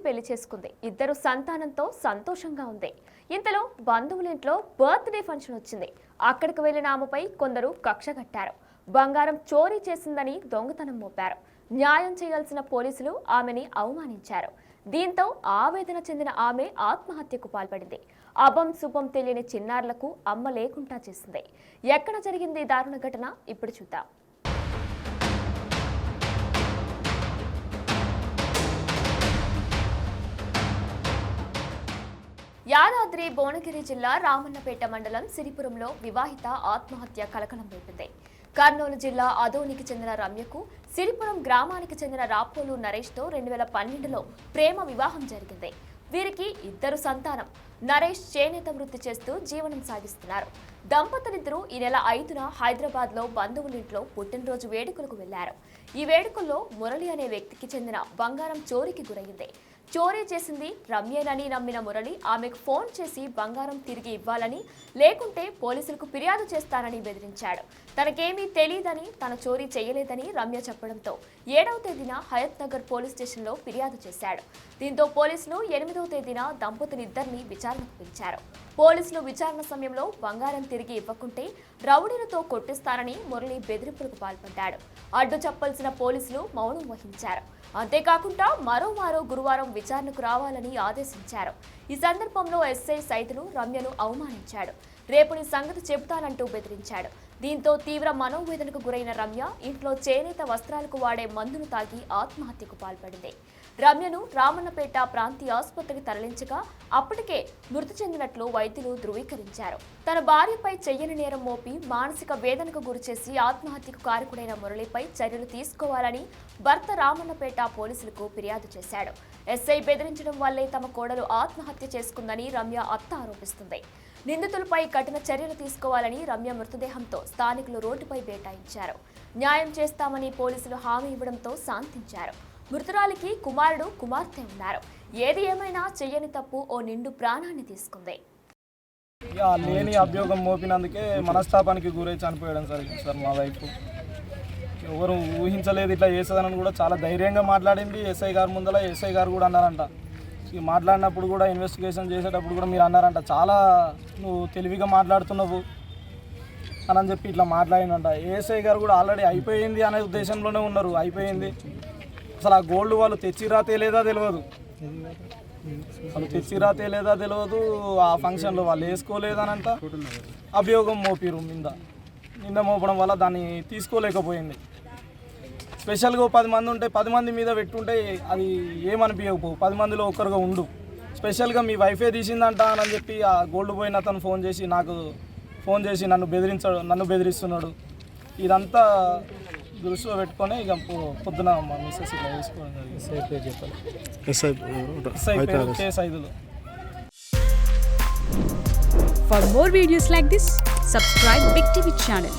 పెళ్లి చేసుకుంది. ఇద్దరు సంతానంతో సంతోషంగా ఉంది. ఇంతలో బంధువుల ఇంట్లో బర్త్డే ఫంక్షన్ వచ్చింది. అక్కడికి వెళ్లిన ఆమెపై కొందరు కక్ష కట్టారు. బంగారం చోరీ చేసిందని దొంగతనం మోపారు. న్యాయం చేయాల్సిన పోలీసులు ఆమెని అవమానించారు. దీంతో ఆవేదన చెందిన ఆమె ఆత్మహత్యకు పాల్పడింది. అభం శుభం తెలియని చిన్నారులకు అమ్మ లేకుండా చేసింది. ఎక్కడ జరిగింది దారుణ ఘటన ఇప్పుడు చూద్దాం. యాదాద్రి భువనగిరి జిల్లా రామన్నపేట మండలం సిరిపురంలో వివాహిత ఆత్మహత్య కలకలం రేపింది. కర్నూలు జిల్లా అదోనికి చెందిన రమ్యకు సిరిపురం గ్రామానికి చెందిన రాపోలు నరేష్తో 2012లో ప్రేమ వివాహం జరిగింది. వీరికి ఇద్దరు సంతానం. నరేష్ చేనేత వృత్తి చేస్తూ జీవనం సాగిస్తున్నారు. దంపతులిద్దరూ ఈ నెల 5న హైదరాబాద్లో బంధువులింట్లో పుట్టినరోజు వేడుకలకు వెళ్లారు. ఈ వేడుకల్లో మురళి అనే వ్యక్తికి చెందిన బంగారం చోరీకి గురైంది. చోరీ చేసింది రమ్యేనని నమ్మిన మురళి ఆమెకు ఫోన్ చేసి బంగారం తిరిగి ఇవ్వాలని, లేకుంటే పోలీసులకు ఫిర్యాదు చేస్తానని బెదిరించాడు. తనకేమీ తెలియదని, తన చోరీ చేయలేదని రమ్య చెప్పడంతో 7వ తేదీన హయత్ నగర్ పోలీస్ స్టేషన్లో ఫిర్యాదు చేశాడు. దీంతో పోలీసులు 8వ తేదీన దంపతులిద్దరిని విచారణకు పిలిచారు. పోలీసులు విచారణ సమయంలో బంగారం తిరిగి ఇవ్వకుంటే రౌడీలతో కొట్టిస్తానని మురళి బెదిరింపులకు పాల్పడ్డాడు. అడ్డు చెప్పాల్సిన పోలీసులు మౌనం వహించారు. అంతేకాకుండా మరోమారో గురువారం విచారణకు రావాలని ఆదేశించారు. ఈ సందర్భంలో ఎస్ఐ సైదులు రమ్యను అవమానించాడు. రేపు నీ సంగతి చెబుతానంటూ బెదిరించాడు. దీంతో తీవ్ర మనోవేదనకు గురైన రమ్య ఇంట్లో చేనేత వస్త్రాలకు వాడే మందును తాగి ఆత్మహత్యకు పాల్పడింది. రమ్యను రామన్నపేట ప్రాంతీయ ఆసుపత్రికి తరలించగా అప్పటికే మృతి చెందినట్లు వైద్యులు ధృవీకరించారు. తన భార్యపై చెయ్యని నేరం మోపి మానసిక వేదనకు గురిచేసి ఆత్మహత్యకు కారకుడైన మురళిపై చర్యలు తీసుకోవాలని భర్త రామన్నపేట పోలీసులకు ఫిర్యాదు చేశాడు. ఎస్ఐ బెదిరించడం వల్లే తమ కోడలు ఆత్మహత్య చేసుకుందని రమ్య అత్త ఆరోపిస్తుంది. నిందితులపై కఠిన చర్యలు తీసుకోవాలని రమ్య మృతదేహంతో స్థానికులు రోడ్డుపై బైఠాయించారు. న్యాయం చేస్తామని పోలీసులు హామీ ఇవ్వడంతో శాంతించారు. మృతురాలికి కుమారుడు కుమార్తె ఉన్నారు. ఏది ఏమైనా చెయ్యని తప్పు ఓ నిండు ప్రాణాన్ని తీసుకుంది. లేని అభియోగం మోపినందుకే మనస్తాపానికి గురై చనిపోయడం జరిగింది సార్. మా వైఫ్ ఎవరు ఊహించలేదు ఇట్లా చేస్తుందని కూడా చాలా ధైర్యంగా మాట్లాడింది. ఎస్ఐ గారు ముందర ఎస్ఐ గారు కూడా అన్నారంట. మాట్లాడినప్పుడు కూడా ఇన్వెస్టిగేషన్ చేసేటప్పుడు కూడా మీరు అన్నారంట, చాలా నువ్వు తెలివిగా మాట్లాడుతున్నావు అని చెప్పి ఇట్లా మాట్లాడినంట. ఏఎస్ఐ గారు కూడా ఆల్రెడీ అయిపోయింది అనే ఉద్దేశంలోనే ఉన్నారు. అయిపోయింది అసలు ఆ గోల్డ్ వాళ్ళు తెచ్చిరా తేలేదా తెలియదు. వాళ్ళు తెచ్చిరా తేలేదా తెలియదు. ఆ ఫంక్షన్లో వాళ్ళు వేసుకోలేదనంట అభియోగం మోపిరు నింద మోపడం వల్ల దాన్ని తీసుకోలేకపోయింది. స్పెషల్గా 10 మంది ఉంటే 10 మంది మీద పెట్టుంటే అది ఏమనిపించకపోవు. 10 మందిలో ఒక్కరుగా ఉండు. స్పెషల్గా మీ వైఫే తీసిందంట అని చెప్పి ఆ గోల్డ్ పోయిన అతను ఫోన్ చేసి నన్ను బెదిరిస్తున్నాడు. ఇదంతా దృష్టిలో పెట్టుకొని ఇక పొద్దున మా మిస్సెస్ ఇలా వేసుకోవడం జరిగింది. ఎస్ఐ పేరు కే Saidulu. For more videos like this, subscribe Big TV channel.